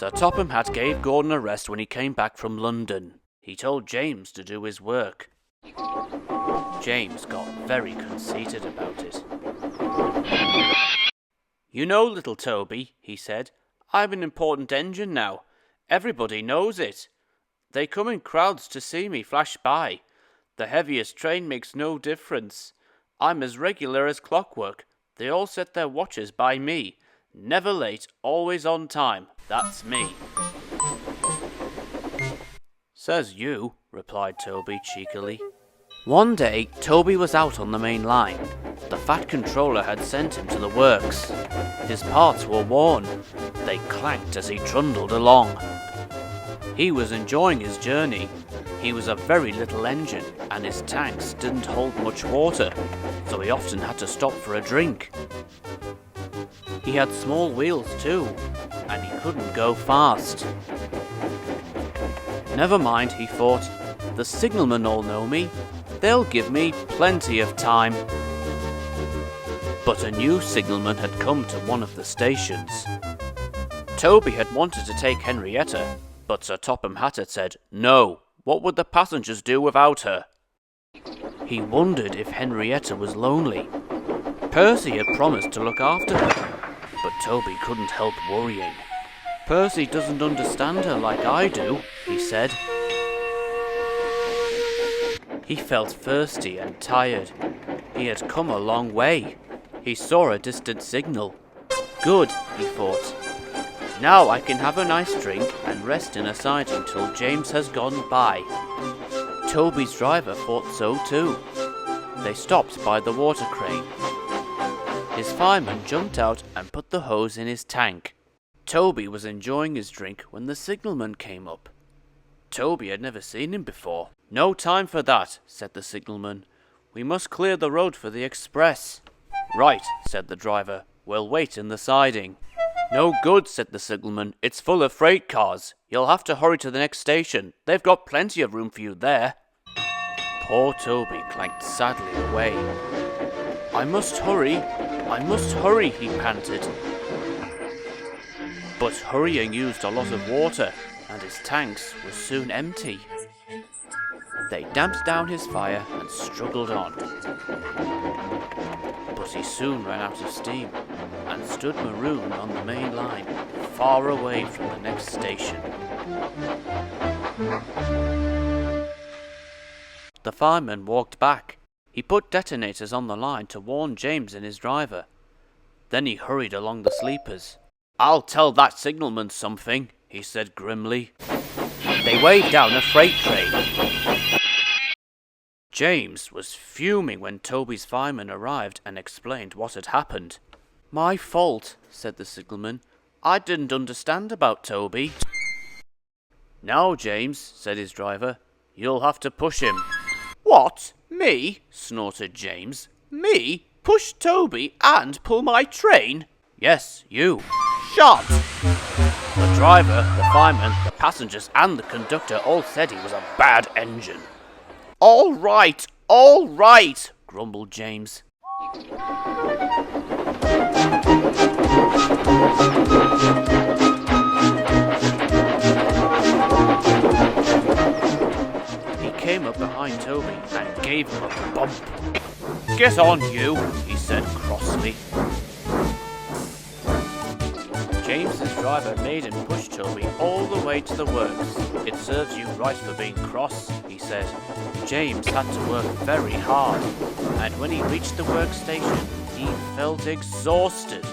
Sir Topham Hatt gave Gordon a rest when he came back from London. He told James to do his work. James got very conceited about it. "You know, little Toby," he said, "I'm an important engine now. Everybody knows it. They come in crowds to see me flash by. The heaviest train makes no difference. I'm as regular as clockwork. They all set their watches by me. Never late, always on time. That's me." "Says you," replied Toby cheekily. One day, Toby was out on the main line. The fat controller had sent him to the works. His parts were worn. They clanked as he trundled along. He was enjoying his journey. He was a very little engine, and his tanks didn't hold much water, so he often had to stop for a drink. He had small wheels too, and he couldn't go fast. Never mind, he thought. The signalmen all know me. They'll give me plenty of time. But a new signalman had come to one of the stations. Toby had wanted to take Henrietta, but Sir Topham Hatt had said, "No, what would the passengers do without her?" He wondered if Henrietta was lonely. Percy had promised to look after her, but Toby couldn't help worrying. "Percy doesn't understand her like I do," he said. He felt thirsty and tired. He had come a long way. He saw a distant signal. Good, he thought. Now I can have a nice drink and rest in a siding till James has gone by. Toby's driver thought so too. They stopped by the water crane. His fireman jumped out and put the hose in his tank. Toby was enjoying his drink when the signalman came up. Toby had never seen him before. "No time for that," said the signalman. "We must clear the road for the express." "Right," said the driver. "We'll wait in the siding." "No good," said the signalman. "It's full of freight cars. You'll have to hurry to the next station. They've got plenty of room for you there." Poor Toby clanked sadly away. I must hurry, he panted. But hurrying used a lot of water, and his tanks were soon empty. They damped down his fire and struggled on. But he soon ran out of steam and stood marooned on the main line, far away from the next station. The fireman walked back. He put detonators on the line to warn James and his driver. Then he hurried along the sleepers. "I'll tell that signalman something," he said grimly. They waved down a freight train. James was fuming when Toby's fireman arrived and explained what had happened. "My fault," said the signalman. "I didn't understand about Toby." "Now, James," said his driver, "you'll have to push him." "What? Me?" snorted James. "Me? Push Toby and pull my train?" "Yes, you." "Shut!" The driver, the fireman, the passengers and the conductor all said he was a bad engine. All right, grumbled James. He came up behind Toby and gave him a bump. "Get on, you," he said crossly. James's driver made him push Toby all the way to the works. "It serves you right for being cross," he said. James had to work very hard, and when he reached the workstation, he felt exhausted.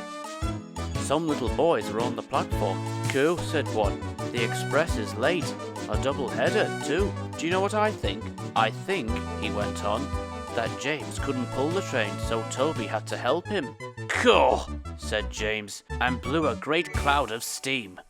Some little boys were on the platform. "Cool," said one. "The express is late. A double-header, too. Do you know what I think? I think," he went on, "that James couldn't pull the train, so Toby had to help him." "Cool," said James, and blew a great cloud of steam.